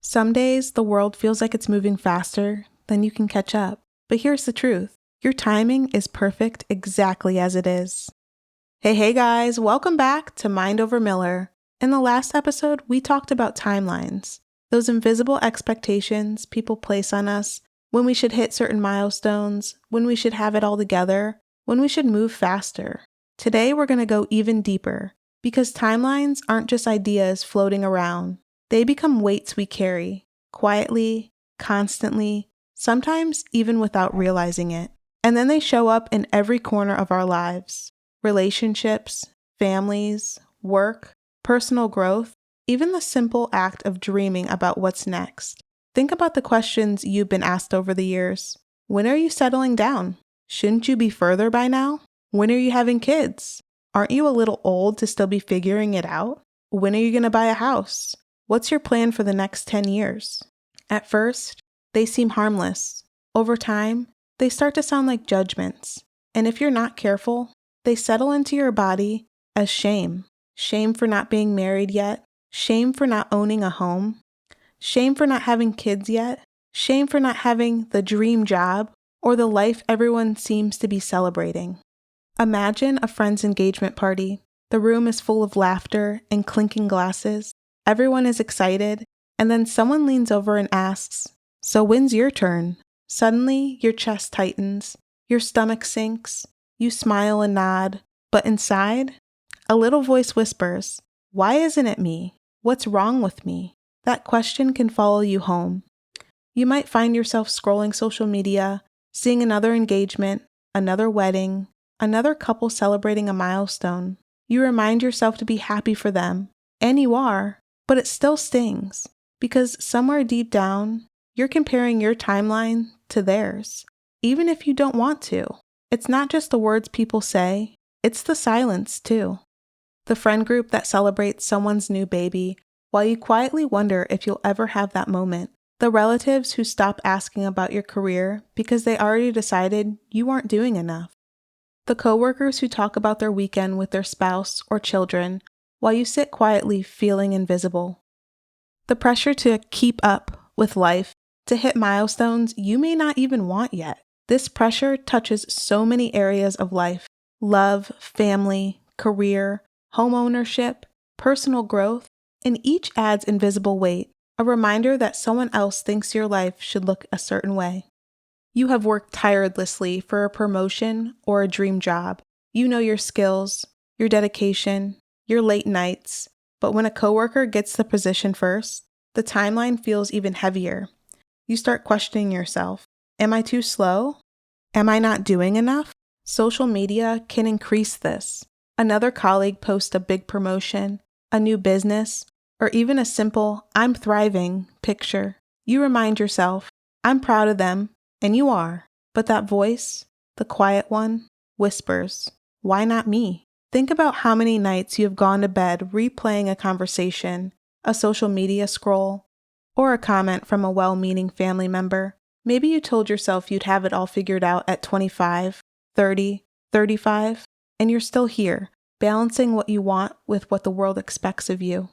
Some days, the world feels like it's moving faster than you can catch up. But here's the truth. Your timing is perfect exactly as it is. Hey guys, welcome back to Mind Over Miller. In the last episode, we talked about timelines, those invisible expectations people place on us, when we should hit certain milestones, when we should have it all together, when we should move faster. Today, we're going to go even deeper, because timelines aren't just ideas floating around. They become weights we carry, quietly, constantly, sometimes even without realizing it. And then they show up in every corner of our lives. Relationships, families, work, personal growth, even the simple act of dreaming about what's next. Think about the questions you've been asked over the years. When are you settling down? Shouldn't you be further by now? When are you having kids? Aren't you a little old to still be figuring it out? When are you going to buy a house? What's your plan for the next 10 years? At first, they seem harmless. Over time, they start to sound like judgments. And if you're not careful, they settle into your body as shame. Shame for not being married yet. Shame for not owning a home. Shame for not having kids yet. Shame for not having the dream job or the life everyone seems to be celebrating. Imagine a friend's engagement party. The room is full of laughter and clinking glasses. Everyone is excited, and then someone leans over and asks, "So when's your turn?" Suddenly, your chest tightens, your stomach sinks, you smile and nod, but inside, a little voice whispers, "Why isn't it me? What's wrong with me?" That question can follow you home. You might find yourself scrolling social media, seeing another engagement, another wedding, another couple celebrating a milestone. You remind yourself to be happy for them, and you are. But it still stings, because somewhere deep down, you're comparing your timeline to theirs, even if you don't want to. It's not just the words people say, it's the silence too. The friend group that celebrates someone's new baby, while you quietly wonder if you'll ever have that moment. The relatives who stop asking about your career because they already decided you aren't doing enough. The coworkers who talk about their weekend with their spouse or children, while you sit quietly feeling invisible. The pressure to keep up with life, to hit milestones you may not even want yet. This pressure touches so many areas of life: love, family, career, home ownership, personal growth, and each adds invisible weight, a reminder that someone else thinks your life should look a certain way. You have worked tirelessly for a promotion or a dream job. You know your skills, your dedication, your late nights, but when a coworker gets the position first, the timeline feels even heavier. You start questioning yourself. Am I too slow? Am I not doing enough? Social media can increase this. Another colleague posts a big promotion, a new business, or even a simple "I'm thriving" picture. You remind yourself, I'm proud of them, and you are. But that voice, the quiet one, whispers, why not me? Think about how many nights you have gone to bed replaying a conversation, a social media scroll, or a comment from a well-meaning family member. Maybe you told yourself you'd have it all figured out at 25, 30, 35, and you're still here, balancing what you want with what the world expects of you.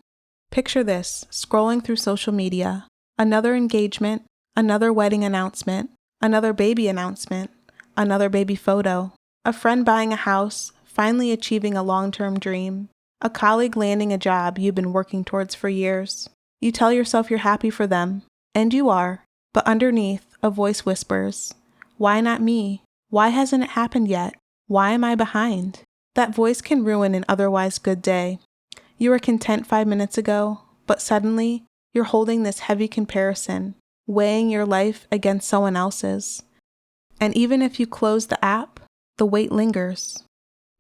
Picture this, scrolling through social media, another engagement, another wedding announcement, another baby announcement, another baby photo, a friend buying a house, finally achieving a long-term dream, a colleague landing a job you've been working towards for years. You tell yourself you're happy for them, and you are, but underneath, a voice whispers, why not me? Why hasn't it happened yet? Why am I behind? That voice can ruin an otherwise good day. You were content 5 minutes ago, but suddenly, you're holding this heavy comparison, weighing your life against someone else's. And even if you close the app, the weight lingers.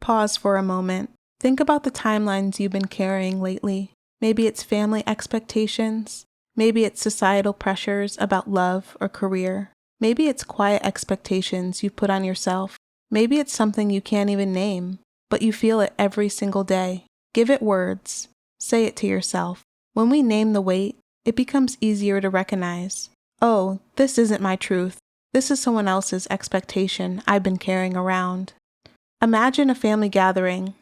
Pause for a moment. Think about the timelines you've been carrying lately. Maybe it's family expectations. Maybe it's societal pressures about love or career. Maybe it's quiet expectations you put on yourself. Maybe it's something you can't even name, but you feel it every single day. Give it words. Say it to yourself. When we name the weight, it becomes easier to recognize. Oh, this isn't my truth. This is someone else's expectation I've been carrying around. Imagine a family gathering,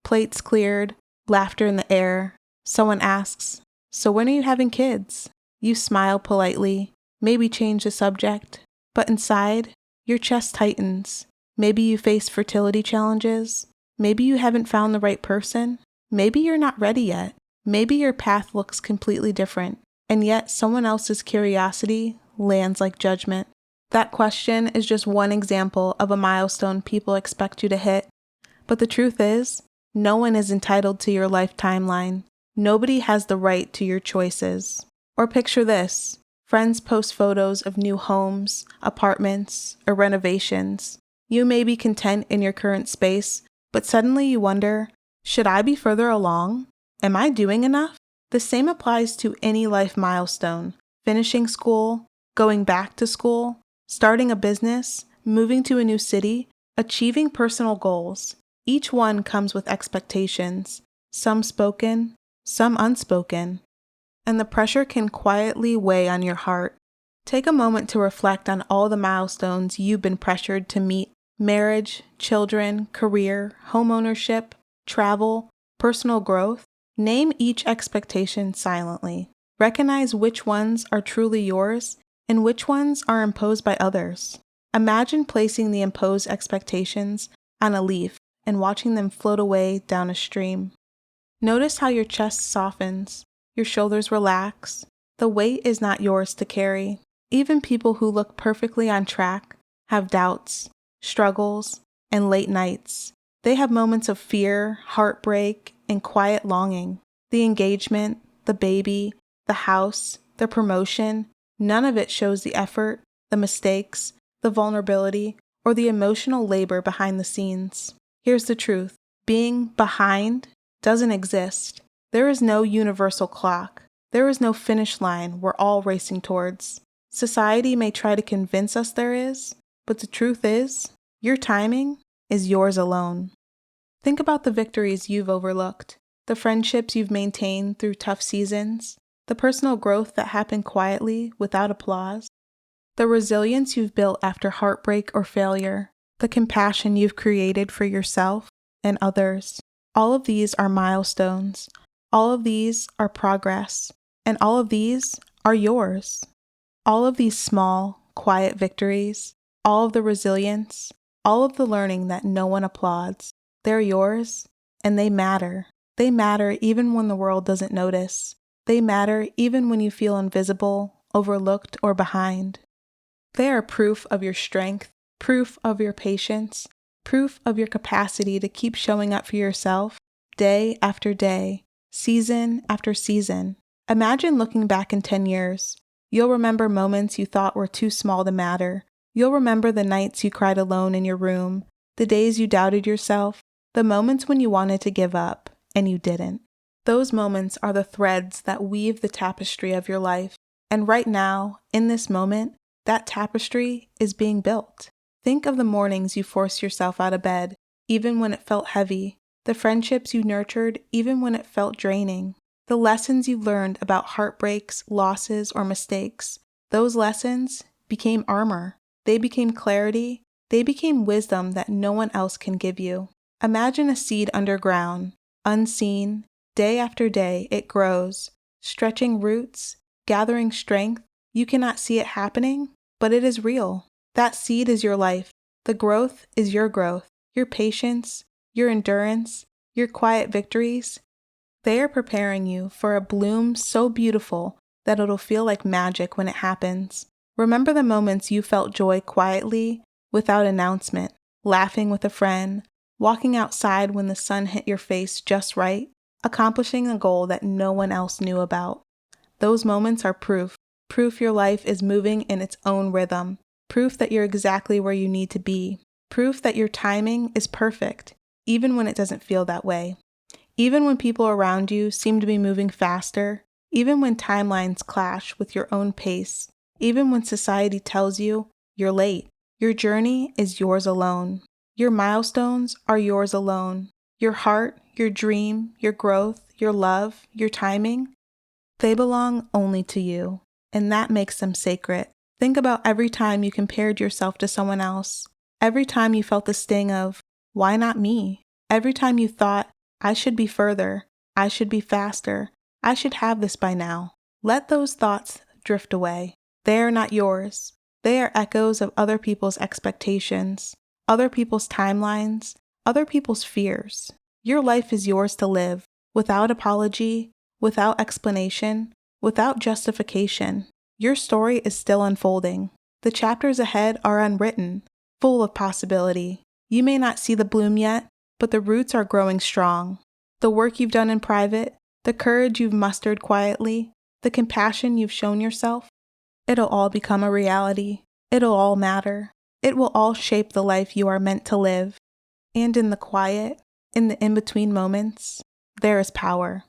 plates cleared, laughter in the air. Someone asks, "So when are you having kids?" You smile politely, maybe change the subject, but inside, your chest tightens. Maybe you face fertility challenges. Maybe you haven't found the right person. Maybe you're not ready yet. Maybe your path looks completely different, and yet someone else's curiosity lands like judgment. That question is just one example of a milestone people expect you to hit. But the truth is, no one is entitled to your life timeline. Nobody has the right to your choices. Or picture this. Friends post photos of new homes, apartments, or renovations. You may be content in your current space, but suddenly you wonder, should I be further along? Am I doing enough? The same applies to any life milestone. Finishing school, going back to school, starting a business, moving to a new city, achieving personal goals. Each one comes with expectations, some spoken, some unspoken, and the pressure can quietly weigh on your heart. Take a moment to reflect on all the milestones you've been pressured to meet: marriage, children, career, homeownership, travel, personal growth. Name each expectation silently. Recognize which ones are truly yours and which ones are imposed by others. Imagine placing the imposed expectations on a leaf and watching them float away down a stream. Notice how your chest softens, your shoulders relax. The weight is not yours to carry. Even people who look perfectly on track have doubts, struggles, and late nights. They have moments of fear, heartbreak, and quiet longing. The engagement, the baby, the house, the promotion, none of it shows the effort, the mistakes, the vulnerability, or the emotional labor behind the scenes. Here's the truth. Being behind doesn't exist. There is no universal clock. There is no finish line we're all racing towards. Society may try to convince us there is, but the truth is, your timing is yours alone. Think about the victories you've overlooked, the friendships you've maintained through tough seasons, the personal growth that happened quietly without applause, the resilience you've built after heartbreak or failure, the compassion you've created for yourself and others. All of these are milestones. All of these are progress. And all of these are yours. All of these small, quiet victories, all of the resilience, all of the learning that no one applauds, they're yours, and they matter. They matter even when the world doesn't notice. They matter even when you feel invisible, overlooked, or behind. They are proof of your strength, proof of your patience, proof of your capacity to keep showing up for yourself day after day, season after season. Imagine looking back in 10 years. You'll remember moments you thought were too small to matter. You'll remember the nights you cried alone in your room, the days you doubted yourself, the moments when you wanted to give up, and you didn't. Those moments are the threads that weave the tapestry of your life. And right now, in this moment, that tapestry is being built. Think of the mornings you forced yourself out of bed, even when it felt heavy, the friendships you nurtured, even when it felt draining, the lessons you learned about heartbreaks, losses, or mistakes. Those lessons became armor. They became clarity. They became wisdom that no one else can give you. Imagine a seed underground, unseen. Day after day, it grows, stretching roots, gathering strength. You cannot see it happening, but it is real. That seed is your life. The growth is your growth, your patience, your endurance, your quiet victories. They are preparing you for a bloom so beautiful that it'll feel like magic when it happens. Remember the moments you felt joy quietly, without announcement, laughing with a friend, walking outside when the sun hit your face just right, accomplishing a goal that no one else knew about. Those moments are proof your life is moving in its own rhythm, proof that you're exactly where you need to be, proof that your timing is perfect, even when it doesn't feel that way. Even when people around you seem to be moving faster, even when timelines clash with your own pace, even when society tells you you're late, your journey is yours alone. Your milestones are yours alone. Your heart, your dream, your growth, your love, your timing, they belong only to you, and that makes them sacred. Think about every time you compared yourself to someone else, every time you felt the sting of, why not me? Every time you thought, I should be further, I should be faster, I should have this by now. Let those thoughts drift away. They are not yours. They are echoes of other people's expectations, other people's timelines, other people's fears. Your life is yours to live, without apology, without explanation, without justification. Your story is still unfolding. The chapters ahead are unwritten, full of possibility. You may not see the bloom yet, but the roots are growing strong. The work you've done in private, the courage you've mustered quietly, the compassion you've shown yourself, it'll all become a reality. It'll all matter. It will all shape the life you are meant to live. And in the quiet, in the in-between moments, there is power.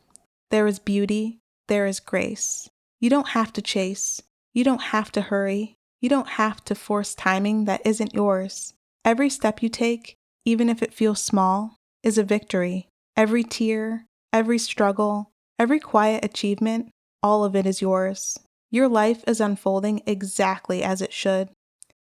There is beauty. There is grace. You don't have to chase. You don't have to hurry. You don't have to force timing that isn't yours. Every step you take, even if it feels small, is a victory. Every tear, every struggle, every quiet achievement, all of it is yours. Your life is unfolding exactly as it should.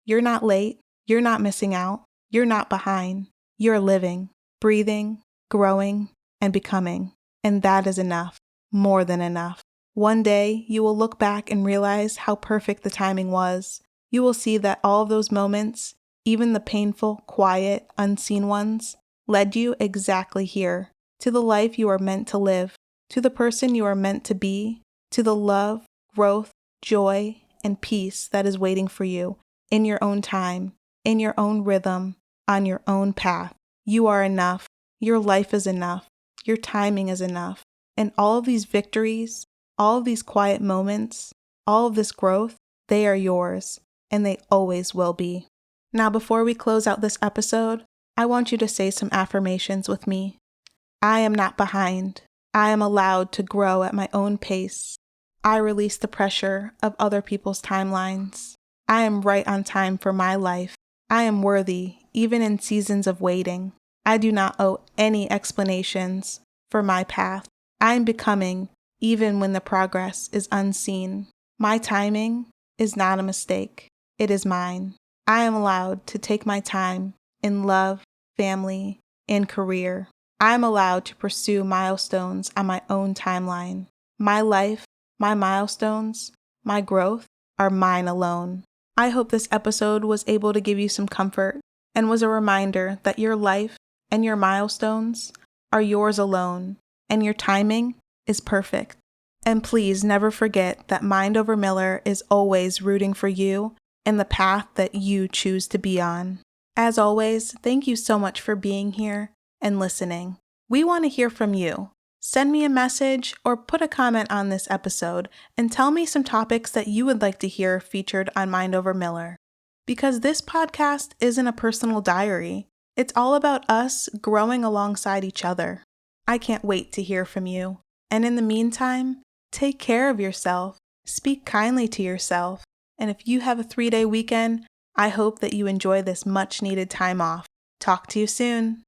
You're not late. You're not missing out. You're not behind. You're living, breathing, growing, and becoming. And that is enough. More than enough. One day, you will look back and realize how perfect the timing was. You will see that all of those moments, even the painful, quiet, unseen ones, led you exactly here, to the life you are meant to live, to the person you are meant to be, to the love, growth, joy, and peace that is waiting for you in your own time, in your own rhythm, on your own path. You are enough. Your life is enough. Your timing is enough. And all of these victories, all of these quiet moments, all of this growth, they are yours, and they always will be. Now, before we close out this episode, I want you to say some affirmations with me. I am not behind. I am allowed to grow at my own pace. I release the pressure of other people's timelines. I am right on time for my life. I am worthy, even in seasons of waiting. I do not owe any explanations for my path. I am becoming, even when the progress is unseen. My timing is not a mistake. It is mine. I am allowed to take my time in love, family, and career. I am allowed to pursue milestones on my own timeline. My life, my milestones, my growth are mine alone. I hope this episode was able to give you some comfort and was a reminder that your life and your milestones are yours alone, and your timing is perfect. And please never forget that Mind Over Miller is always rooting for you and the path that you choose to be on. As always, thank you so much for being here and listening. We want to hear from you. Send me a message or put a comment on this episode and tell me some topics that you would like to hear featured on Mind Over Miller. Because this podcast isn't a personal diary. It's all about us growing alongside each other. I can't wait to hear from you. And in the meantime, take care of yourself. Speak kindly to yourself. And if you have a 3-day weekend, I hope that you enjoy this much-needed time off. Talk to you soon.